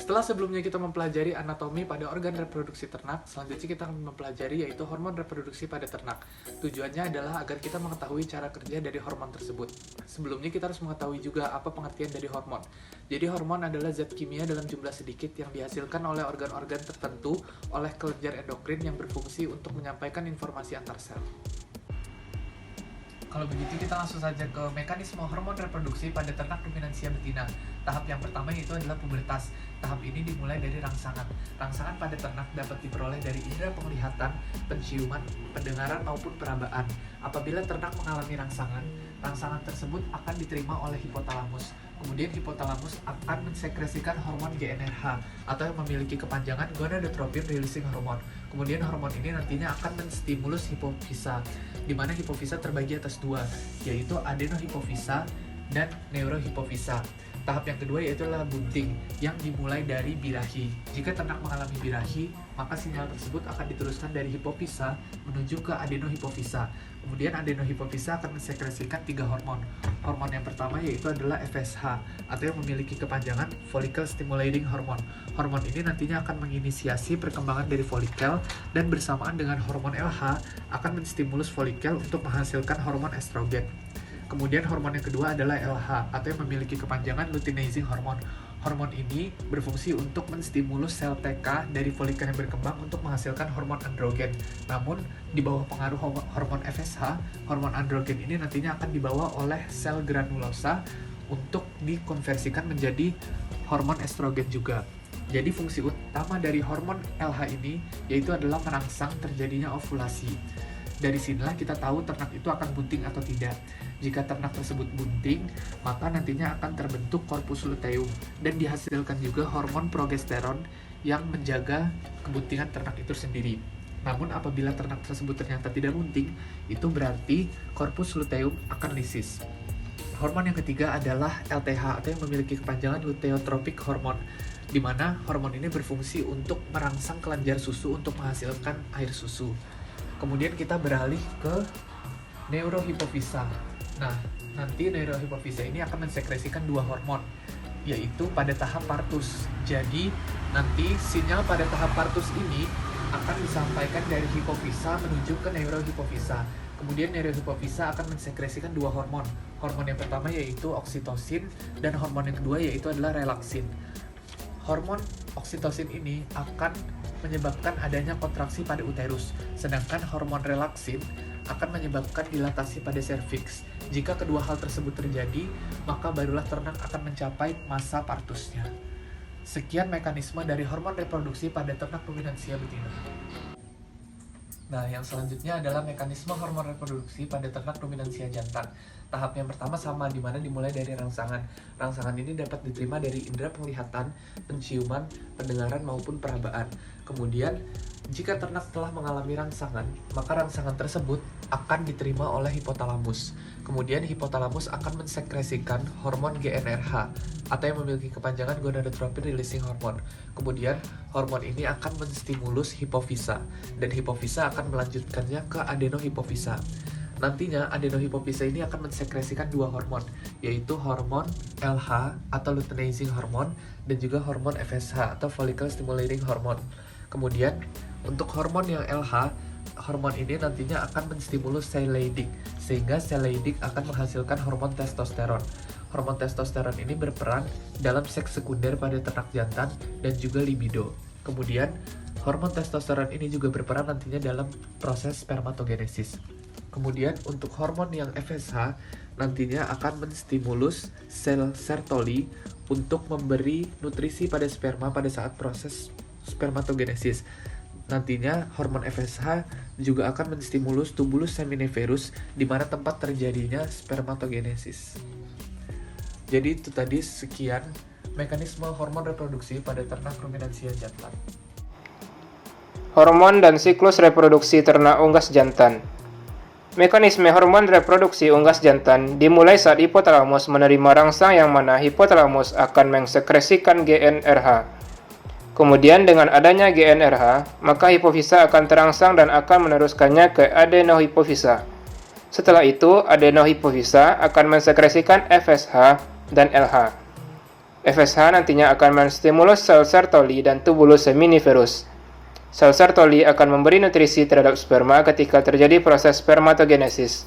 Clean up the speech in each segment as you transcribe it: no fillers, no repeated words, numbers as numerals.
Setelah sebelumnya kita mempelajari anatomi pada organ reproduksi ternak, selanjutnya kita akan mempelajari yaitu hormon reproduksi pada ternak. Tujuannya adalah agar kita mengetahui cara kerja dari hormon tersebut. Sebelumnya kita harus mengetahui juga apa pengertian dari hormon. Jadi hormon adalah zat kimia dalam jumlah sedikit yang dihasilkan oleh organ-organ tertentu oleh kelenjar endokrin yang berfungsi untuk menyampaikan informasi antar sel. Kalau begitu kita langsung saja ke mekanisme hormon reproduksi pada ternak ruminansia betina. Tahap yang pertama yaitu adalah pubertas. Tahap ini dimulai dari rangsangan. Rangsangan pada ternak dapat diperoleh dari indera penglihatan, penciuman, pendengaran maupun perabaan. Apabila ternak mengalami rangsangan, rangsangan tersebut akan diterima oleh hipotalamus. Kemudian hipotalamus akan mensekresikan hormon GnRH atau yang memiliki kepanjangan gonadotropin releasing hormone. Kemudian hormon ini nantinya akan menstimulus hipofisa, di mana hipofisa terbagi atas dua, yaitu adenohipofisa dan neurohipofisa. Tahap yang kedua yaitu adalah bunting yang dimulai dari birahi. Jika ternak mengalami birahi, maka sinyal tersebut akan diteruskan dari hipofisa menuju ke adenohipofisa. Kemudian adenohipofisa akan mensekresikan 3 hormon. Hormon yang pertama yaitu adalah FSH atau yang memiliki kepanjangan follicle stimulating hormone. Hormon ini nantinya akan menginisiasi perkembangan dari folikel dan bersamaan dengan hormon LH akan menstimulus folikel untuk menghasilkan hormon estrogen. Kemudian hormon yang kedua adalah LH atau yang memiliki kepanjangan luteinizing hormone. Hormon ini berfungsi untuk menstimulus sel TK dari folikel yang berkembang untuk menghasilkan hormon androgen. Namun, di bawah pengaruh hormon FSH, hormon androgen ini nantinya akan dibawa oleh sel granulosa untuk dikonversikan menjadi hormon estrogen juga. Jadi fungsi utama dari hormon LH ini yaitu adalah merangsang terjadinya ovulasi. Dari sinilah kita tahu ternak itu akan bunting atau tidak. Jika ternak tersebut bunting, maka nantinya akan terbentuk korpus luteum dan dihasilkan juga hormon progesteron yang menjaga kebuntingan ternak itu sendiri. Namun apabila ternak tersebut ternyata tidak bunting, itu berarti korpus luteum akan lisis. Hormon yang ketiga adalah LTH atau yang memiliki kepanjangan luteotropik hormone, di mana hormon ini berfungsi untuk merangsang kelenjar susu untuk menghasilkan air susu. Kemudian kita beralih ke neurohipofisa. Nah, nanti neurohipofisa ini akan mensekresikan 2 hormon, yaitu pada tahap partus. Jadi, nanti sinyal pada tahap partus ini akan disampaikan dari hipofisa menuju ke neurohipofisa. Kemudian neurohipofisa akan mensekresikan 2 hormon. Hormon yang pertama yaitu oksitosin dan hormon yang kedua yaitu adalah relaksin. Hormon oksitosin ini akan menyebabkan adanya kontraksi pada uterus, sedangkan hormon relaksin akan menyebabkan dilatasi pada serviks. Jika kedua hal tersebut terjadi, maka barulah ternak akan mencapai masa partusnya. Sekian mekanisme dari hormon reproduksi pada ternak ruminansia betina. Nah, yang selanjutnya adalah mekanisme hormon reproduksi pada ternak ruminansia jantan. Tahap yang pertama sama, di mana dimulai dari rangsangan. Rangsangan ini dapat diterima dari indera penglihatan, penciuman, pendengaran maupun perabaan. Kemudian, jika ternak telah mengalami rangsangan, maka rangsangan tersebut akan diterima oleh hipotalamus. Kemudian hipotalamus akan mensekresikan hormon GnRH atau yang memiliki kepanjangan gonadotropin releasing hormone. Kemudian hormon ini akan menstimulus hipofisa dan hipofisa akan melanjutkannya ke adenohipofisa. Nantinya adenohipofisa ini akan mensekresikan 2 hormon, yaitu hormon LH atau luteinizing hormone dan juga hormon FSH atau follicle stimulating hormone. Kemudian untuk hormon yang LH, hormon ini nantinya akan menstimulus sel Leydig, sehingga sel Leydig akan menghasilkan hormon testosteron. Hormon testosteron ini berperan dalam seks sekunder pada ternak jantan dan juga libido. Kemudian, hormon testosteron ini juga berperan nantinya dalam proses spermatogenesis. Kemudian, untuk hormon yang FSH nantinya akan menstimulus sel Sertoli untuk memberi nutrisi pada sperma pada saat proses spermatogenesis. Nantinya hormon FSH juga akan menstimulus tubulus seminiferus di mana tempat terjadinya spermatogenesis. Jadi itu tadi sekian mekanisme hormon reproduksi pada ternak ruminansia jantan. Hormon dan siklus reproduksi ternak unggas jantan. Mekanisme hormon reproduksi unggas jantan dimulai saat hipotalamus menerima rangsang yang mana hipotalamus akan mensekresikan GnRH. Kemudian dengan adanya GnRH, maka hipofisa akan terangsang dan akan meneruskannya ke adenohipofisa. Setelah itu, adenohipofisa akan mensekresikan FSH dan LH. FSH nantinya akan menstimulus sel Sertoli dan tubulus seminiferus. Sel Sertoli akan memberi nutrisi terhadap sperma ketika terjadi proses spermatogenesis.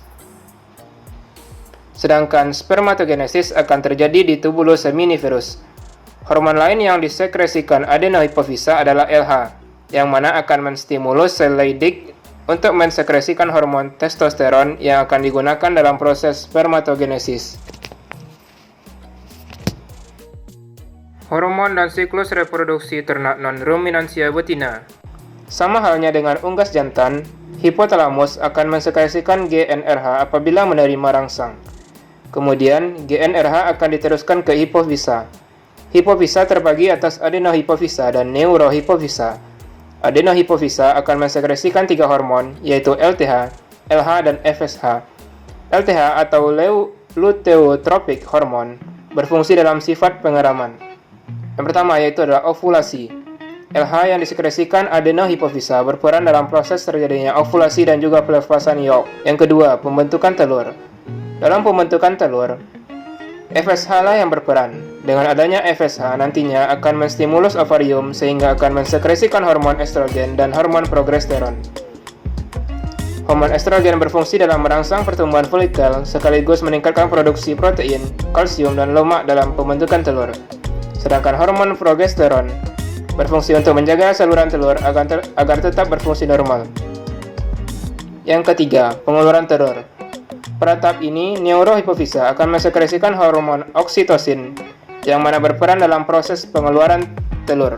Sedangkan spermatogenesis akan terjadi di tubulus seminiferus. Hormon lain yang disekresikan adenohipofisa adalah LH, yang mana akan menstimulus sel Leydig untuk mensekresikan hormon testosteron yang akan digunakan dalam proses spermatogenesis. Hormon dan siklus reproduksi ternak non-ruminansia betina. Sama halnya dengan unggas jantan, hipotalamus akan mensekresikan GnRH apabila menerima rangsang. Kemudian, GnRH akan diteruskan ke hipofisa. Hipofisa terbagi atas adenohipofisa dan neurohipofisa. Adenohipofisa akan mensekresikan 3 hormon, yaitu LTH, LH, dan FSH. LTH atau luteotrophic hormone berfungsi dalam sifat pengeraman. Yang pertama yaitu adalah ovulasi. LH yang disekresikan adenohipofisa berperan dalam proses terjadinya ovulasi dan juga pelepasan yolk. Yang kedua, pembentukan telur. Dalam pembentukan telur, FSH lah yang berperan. Dengan adanya FSH nantinya akan menstimulus ovarium sehingga akan mensekresikan hormon estrogen dan hormon progesteron. Hormon estrogen berfungsi dalam merangsang pertumbuhan folikel sekaligus meningkatkan produksi protein, kalsium, dan lemak dalam pembentukan telur. Sedangkan hormon progesteron berfungsi untuk menjaga saluran telur agar tetap berfungsi normal. Yang ketiga, pengeluaran telur. Pada tahap ini, neurohipofisa akan mensekresikan hormon oksitosin yang mana berperan dalam proses pengeluaran telur.